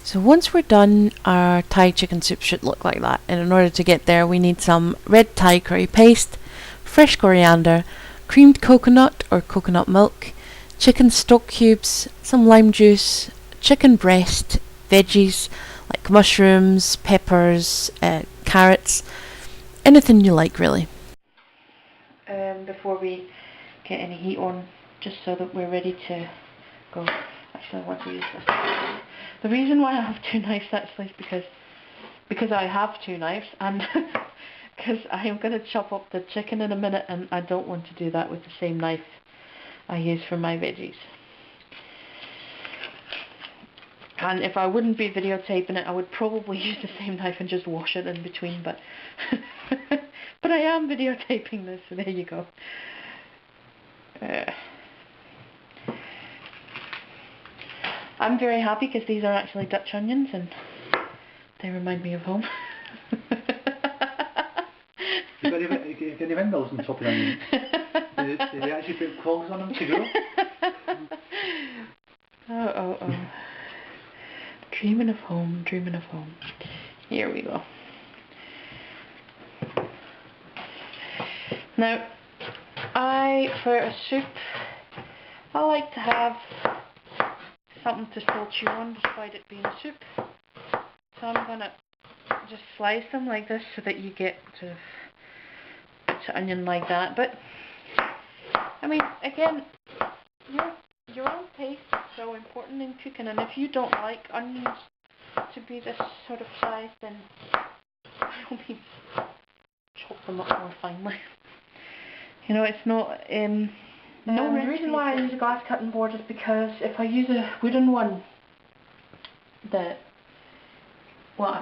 So once we're done, our Thai chicken soup should look like that. And in order to get there, we need some red Thai curry paste, fresh coriander, creamed coconut or coconut milk, chicken stock cubes, some lime juice, chicken breast, veggies like mushrooms, peppers, carrots, anything you like really. Before we get any heat on, just so that we're ready to go. Actually, I want to use this. The reason why I have two knives actually is because I have two knives, and because I am going to chop up the chicken in a minute, and I don't want to do that with the same knife I use for my veggies. And if I wouldn't be videotaping it, I would probably use the same knife and just wash it in between, but but I am videotaping this, so there you go. I'm very happy because these are actually Dutch onions and they remind me of home. You've got any windows on top of onions? Did they actually put clogs on them to grow? Oh. Dreaming of home, dreaming of home. Here we go. Now, for a soup, I like to have something to still chew on despite it being soup. So I'm going to just slice them like this so that you get sort of bits of onion like that. But, I mean, again, your own taste is so important in cooking, and if you don't like onions to be this sort of size, then by all means chop them up more finely. You know, it's not the reason why I use a glass cutting board is because if I use a wooden one, I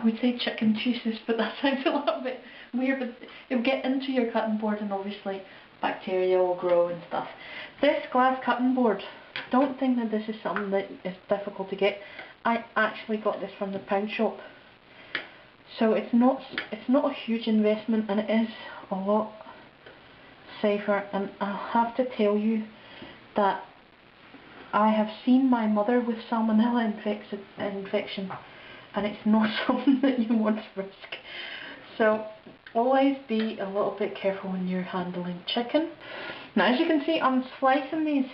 would say chicken juices, but that sounds a little bit weird, but it'll get into your cutting board and obviously bacteria will grow and stuff. This glass cutting board, don't think that this is something that is difficult to get. I actually got this from the pound shop. So it's not a huge investment, and it is a lot safer. And I'll have to tell you that I have seen my mother with salmonella infection, and it's not something that you want to risk. So always be a little bit careful when you're handling chicken. Now, as you can see, I'm slicing these,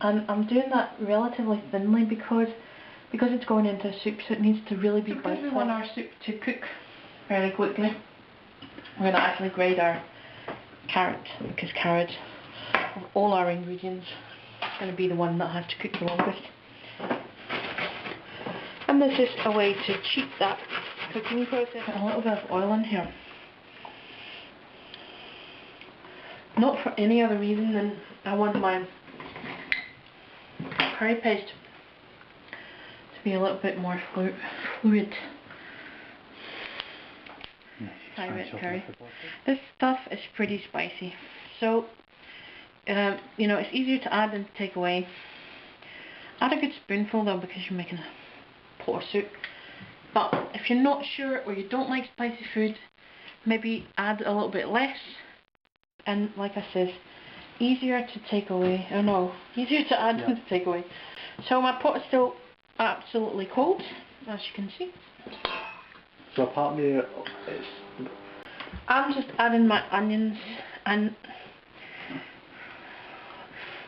and I'm doing that relatively thinly because it's going into a soup, so it needs to really be bite-sized. Because we want our soup to cook fairly quickly, we're going to actually grate our carrot, because carrot, of all our ingredients, is going to be the one that has to cook the longest. And this is a way to cheat that cooking process. Put a little bit of oil in here. Not for any other reason than I want my curry paste to be a little bit more fluid. Thai red curry. This stuff is pretty spicy, so you know, it's easier to add than to take away. Add a good spoonful though, because you're making a pot of soup. But if you're not sure or you don't like spicy food, maybe add a little bit less. And like I said, easier to take away. Oh no, easier to add than to take away. So my pot is still absolutely cold, as you can see. So apart from I'm just adding my onions, and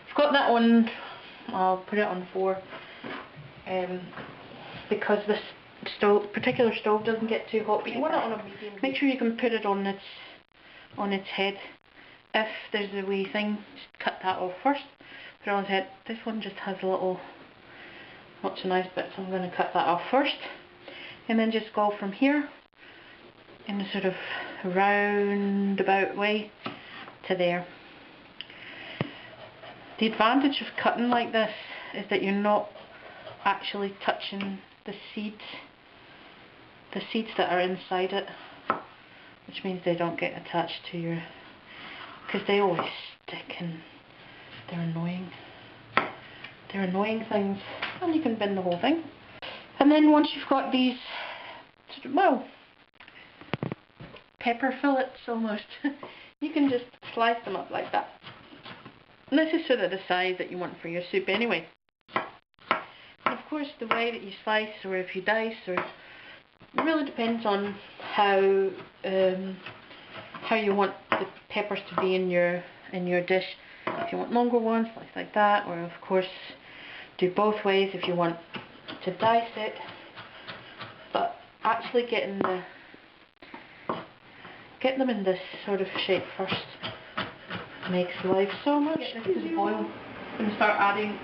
I've got that on, I'll put it on 4, because this particular stove doesn't get too hot, but you want it on a medium. Make sure you can put it on its head. If there's a wee thing, just cut that off first, put it on its head. This one just has a little, not so nice bits, so I'm going to cut that off first, and then just go from here in a sort of roundabout way to there. The advantage of cutting like this is that you're not actually touching the seeds that are inside it, which means they don't get attached to your, because they always stick and they're annoying. They're annoying things, and you can bin the whole thing. And then once you've got these, well, pepper fillets almost, you can just slice them up like that. And this is sort of the size that you want for your soup anyway. And of course, the way that you slice, or if you dice, or it really depends on how you want the peppers to be in your dish. If you want longer ones, like that, or of course do both ways if you want to dice it. But actually getting them in this sort of shape first makes life so much easier. This is boil. I'm going to start adding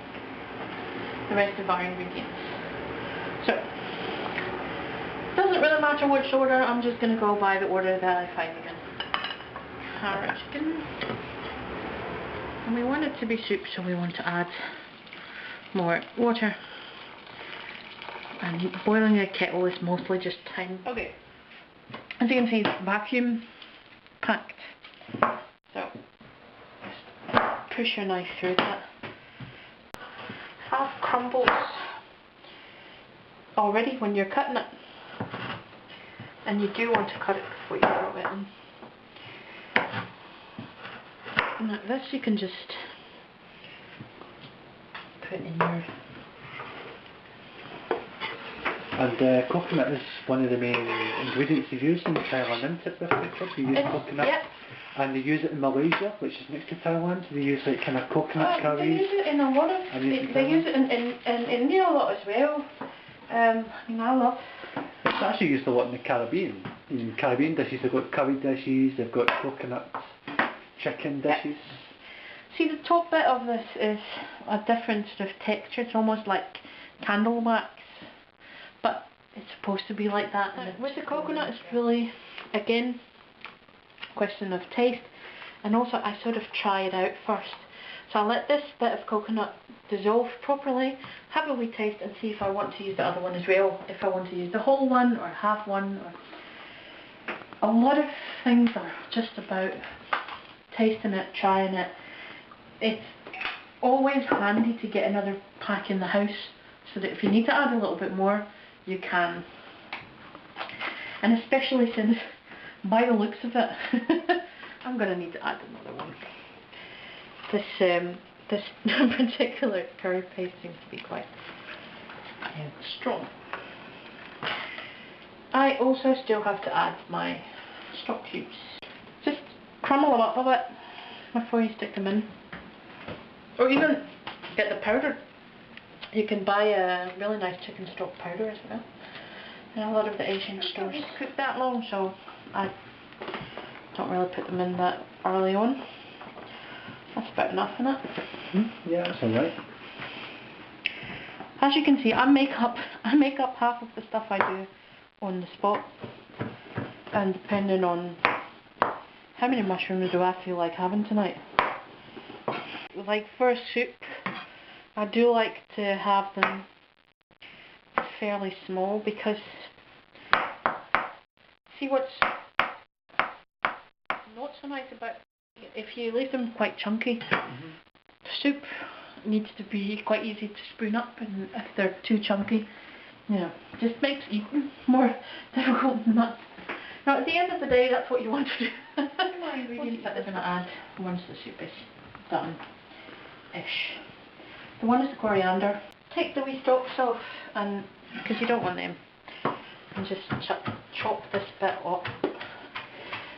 the rest of our ingredients. So, it doesn't really matter which order, I'm just going to go by the order that I find them in. Carrot chicken. And we want it to be soup, so we want to add more water. And boiling a kettle is mostly just time. Okay. As you can see, it's vacuum packed. So, just push your knife through that. Have crumbles already when you're cutting it, and you do want to cut it before you throw it in. And like this, you can just put in your... And coconut is one of the main ingredients you use in Thailand, isn't it? You use coconut. Yep. And they use it in Malaysia, which is next to Thailand. They use like kind of coconut curries. They use it in a lot of... They use it in India a lot as well. I mean, I love... It's actually used a lot in the Caribbean. In Caribbean dishes, they've got curry dishes, they've got coconut chicken dishes. See, the top bit of this is a different sort of texture. It's almost like candle wax, but it's supposed to be like that. And with the coconut, it's really, again, a question of taste. And also, I sort of try it out first. So I'll let this bit of coconut dissolve properly, have a wee taste, and see if I want to use the other one as well. If I want to use the whole one, or half one, or... A lot of things are just about tasting it, trying it. It's always handy to get another pack in the house, so that if you need to add a little bit more, you can. And especially since, by the looks of it, I'm going to need to add another one. This particular curry paste seems to be quite strong. I also still have to add my stock cubes. Just crumble them up a bit before you stick them in. Or even get the powder. You can buy a really nice chicken stock powder as well in a lot of the Asian stores. Don't cook that long, so I don't really put them in that early on. That's about enough, isn't it? Yeah, that's alright. As you can see, I make up half of the stuff I do on the spot, and depending on how many mushrooms do I feel like having tonight. Like for a soup, I do like to have them fairly small, because see what's not so nice about, if you leave them quite chunky, soup needs to be quite easy to spoon up, and if they're too chunky, you know, just makes eating more difficult than that. Now at the end of the day, that's what you want to do. My ingredients that we're going to add once the soup is done-ish. The one is the coriander. Take the wee stalks off, and because you don't want them, and just chop this bit off.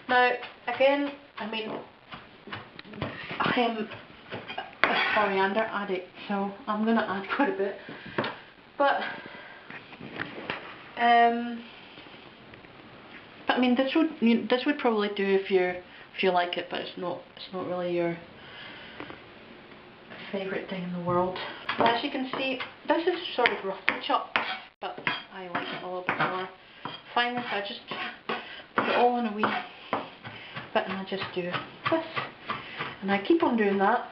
Now again, I mean, I am a coriander addict, so I'm going to add quite a bit. But I mean, this would probably do if you like it, but it's not really your favourite thing in the world. But as you can see, this is sort of roughly chopped, but I like it a little bit more finely, so I just put it all in a wee bit, and I just do this, and I keep on doing that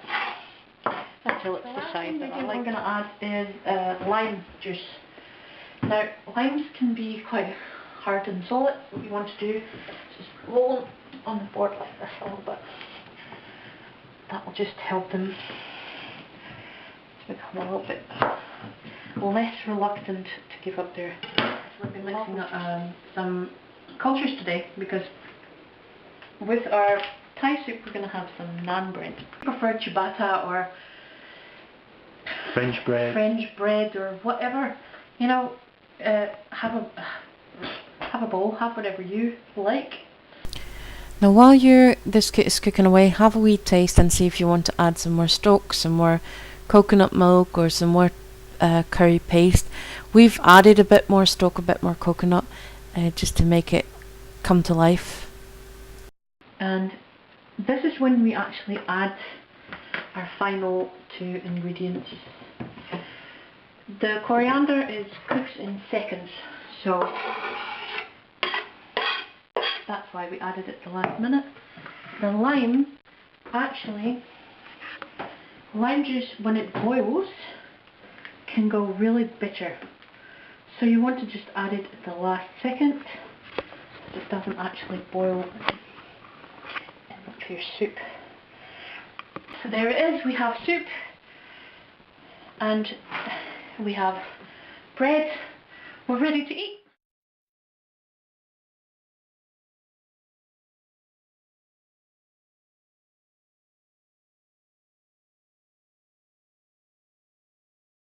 until it's the size that I like. What I'm going to add is lime juice. Now, limes can be quite hard and solid. What you want to do is just roll them on the board like this a little bit. That will just help them to become a little bit less reluctant to give up their... We've been mixing some cultures today, because with our Thai soup we're going to have some naan bread. I prefer ciabatta or French bread or whatever. You know, have a bowl, have whatever you like. Now while this is cooking away, have a wee taste and see if you want to add some more stock, some more coconut milk or some more curry paste. We've added a bit more stock, a bit more coconut, just to make it come to life. And this is when we actually add our final 2 ingredients. The coriander is cooked in seconds, so that's why we added it the last minute. The lime, actually, lime juice when it boils can go really bitter. So you want to just add it at the last second, so it doesn't actually boil into your soup. So there it is, we have soup and we have bread. We're ready to eat.